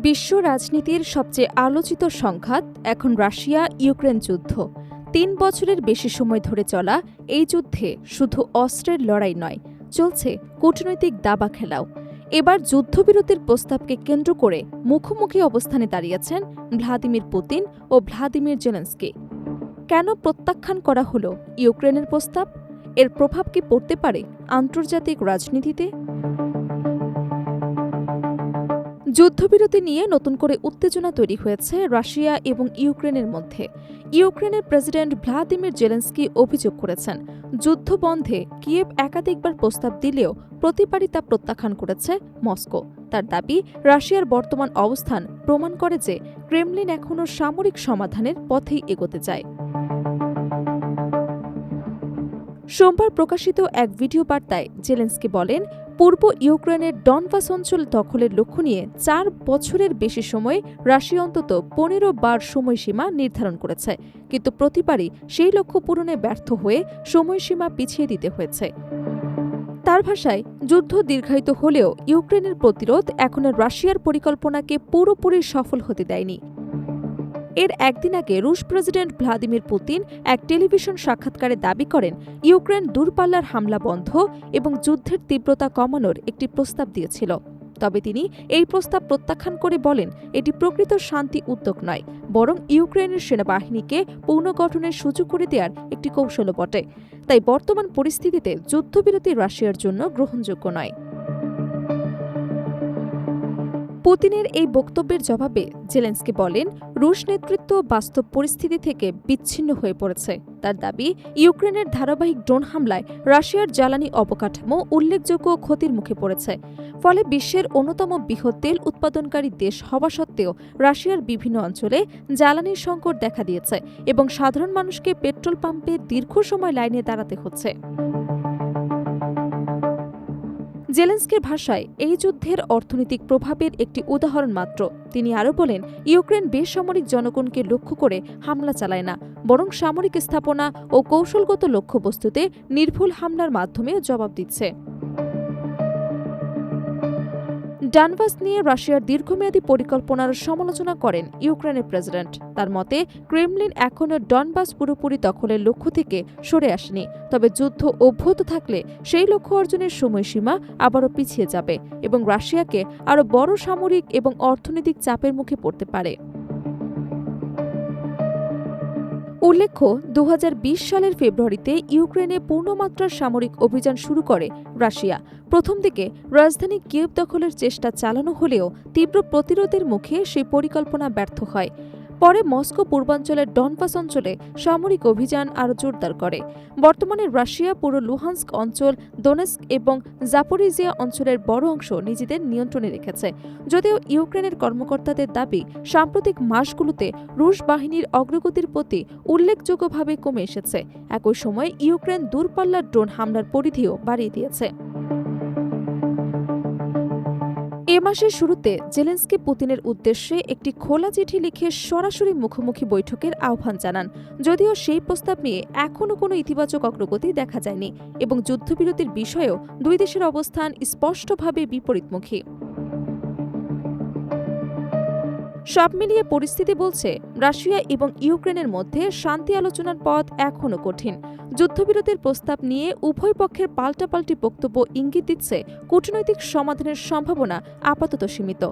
বিশ্ব রাজনীতির সবচেয়ে আলোচিত সংঘাত এখন রাশিয়া ইউক্রেন যুদ্ধ। ৩ বছরের বেশি সময় ধরে চলা এই যুদ্ধে শুধু অস্ত্রের লড়াই নয়, চলছে কূটনৈতিক দাবা খেলাও। এবার যুদ্ধবিরতির প্রস্তাবকে কেন্দ্র করে মুখোমুখি অবস্থানে দাঁড়িয়েছেন ভ্লাদিমির পুতিন ও ভ্লাদিমির জেলেনস্কি। কেন প্রত্যাখ্যান করা হলো ইউক্রেনের প্রস্তাব? এর প্রভাব কি পড়তে পারে আন্তর্জাতিক রাজনীতিতে? যুদ্ধবিরতি নিয়ে নতুন করে উত্তেজনা তৈরি হয়েছে রাশিয়া এবং ইউক্রেনের মধ্যে। ইউক্রেনের প্রেসিডেন্ট ভ্লাদিমির জেলেনস্কি অভিযোগ করেছেন, যুদ্ধ বন্ধে কিয়েভ একাধিকবার প্রস্তাব দিলেও প্রতিবারই তা প্রত্যাখ্যান করেছে মস্কো। তার দাবি, রাশিয়ার বর্তমান অবস্থান প্রমাণ করে যে ক্রেমলিন এখনও সামরিক সমাধানের পথেই এগোতে চায়। সোমবার প্রকাশিত এক ভিডিও বার্তায় জেলেনস্কি বলেন, পূর্ব ইউক্রেনের ডনবাস অঞ্চল দখলের লক্ষ্য নিয়ে ৪ বছরের বেশি সময়ে রাশিয়া অন্তত ১৫ বার সময়সীমা নির্ধারণ করেছে, কিন্তু প্রতিবারই সেই লক্ষ্য পূরণে ব্যর্থ হয়ে সময়সীমা পিছিয়ে দিতে হয়েছে। তার ভাষায়, যুদ্ধ দীর্ঘায়িত হলেও ইউক্রেনের প্রতিরোধ এখনো রাশিয়ার পরিকল্পনাকে পুরোপুরি সফল হতে দেয়নি। এর একদিন আগে রুশ প্রেসিডেন্ট ভ্লাদিমির পুতিন এক টেলিভিশন সাক্ষাৎকারে দাবি করেন, ইউক্রেন দূরপাল্লার হামলা বন্ধ এবং যুদ্ধের তীব্রতা কমানোর একটি প্রস্তাব দিয়েছিল। তবে তিনি এই প্রস্তাব প্রত্যাখ্যান করে বলেন, এটি প্রকৃত শান্তি উদ্যোগ নয়, বরং ইউক্রেনের সেনাবাহিনীকে পুনর্গঠনের সুযোগ করে দেওয়ার একটি কৌশলও বটে। তাই বর্তমান পরিস্থিতিতে যুদ্ধবিরতি রাশিয়ার জন্য গ্রহণযোগ্য নয়। পুতিনের এই বক্তব্যের জবাবে জেলেনস্কি বলেন, রুশ নেতৃত্ব বাস্তব পরিস্থিতি থেকে বিচ্ছিন্ন হয়ে পড়েছে। তার দাবি, ইউক্রেনের ধারাবাহিক ড্রোন হামলায় রাশিয়ার জ্বালানি অবকাঠামো উল্লেখযোগ্য ক্ষতির মুখে পড়েছে। ফলে বিশ্বের অন্যতম বৃহৎ তেল উৎপাদনকারী দেশ হওয়া সত্ত্বেও রাশিয়ার বিভিন্ন অঞ্চলে জ্বালানির সংকট দেখা দিয়েছে এবং সাধারণ মানুষকে পেট্রোল পাম্পে দীর্ঘ সময় লাইনে দাঁড়াতে হচ্ছে। জেলেনস্কির ভাষায়, এই যুদ্ধের অর্থনৈতিক প্রভাবের একটি উদাহরণ মাত্র। তিনি আরও বলেন, ইউক্রেন বেসামরিক জনগণকে লক্ষ্য করে হামলা চালায় না, বরং সামরিক স্থাপনা ও কৌশলগত লক্ষ্যবস্তুতে নির্ভুল হামলার মাধ্যমে জবাব দিচ্ছে। ডনবাস নিয়ে রাশিয়ার দীর্ঘমেয়াদী পরিকল্পনার সমালোচনা করেন ইউক্রেনের প্রেসিডেন্ট। তার মতে, ক্রেমলিন এখনও ডনবাস পুরোপুরি দখলের লক্ষ্য থেকে সরে আসেনি, তবে যুদ্ধ অব্যাহত থাকলে সেই লক্ষ্য অর্জনের সময়সীমা আবারও পিছিয়ে যাবে এবং রাশিয়াকে আরও বড় সামরিক এবং অর্থনৈতিক চাপের মুখে পড়তে পারে। উল্লেখ্য, ২০২০ সালের ফেব্রুয়ারিতে ইউক্রেনে পূর্ণমাত্রার সামরিক অভিযান শুরু করে রাশিয়া। প্রথম দিকে রাজধানী কিয়েভ দখলের চেষ্টা চালানো হলেও তীব্র প্রতিরোধের মুখে সেই পরিকল্পনা ব্যর্থ হয়। পরে মস্কো পূর্বাঞ্চলের ডনবাস অঞ্চলে সামরিক অভিযান আরও জোরদার করে। বর্তমানে রাশিয়া পুরো লুহান্স্ক অঞ্চল, দোনেস্ক এবং জাপোরিজিয়া অঞ্চলের বড় অংশ নিজেদের নিয়ন্ত্রণে রেখেছে। যদিও ইউক্রেনের কর্মকর্তাদের দাবি, সাম্প্রতিক মাসগুলোতে রুশ বাহিনীর অগ্রগতির প্রতি উল্লেখযোগ্যভাবে কমে এসেছে। একই সময়ে ইউক্রেন দূরপাল্লার ড্রোন হামলার পরিধিও বাড়িয়ে দিয়েছে। এ মাসের শুরুতে জেলেনস্কি পুতিনের উদ্দেশ্যে একটি খোলা চিঠি লিখে সরাসরি মুখোমুখি বৈঠকের আহ্বান জানান। যদিও সেই প্রস্তাব নিয়ে এখনও কোনো ইতিবাচক অগ্রগতি দেখা যায়নি এবং যুদ্ধবিরতির বিষয়েও দুই দেশের অবস্থান স্পষ্টভাবে বিপরীতমুখী। সব মিলিয়ে পরিস্থিতি বলছে, রাশিয়া এবং ইউক্রেনের মধ্যে শান্তি আলোচনার পথ এখনও কঠিন। যুদ্ধবিরতির প্রস্তাব নিয়ে উভয় পক্ষের পাল্টাপাল্টি বক্তব্য ইঙ্গিত দিচ্ছে, কূটনৈতিক সমাধানের সম্ভাবনা আপাতত সীমিত।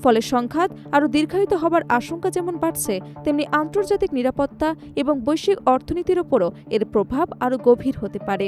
ফলে সংঘাত আরও দীর্ঘায়িত হবার আশঙ্কা যেমন বাড়ছে, তেমনি আন্তর্জাতিক নিরাপত্তা এবং বৈশ্বিক অর্থনীতির ওপরও এর প্রভাব আরও গভীর হতে পারে।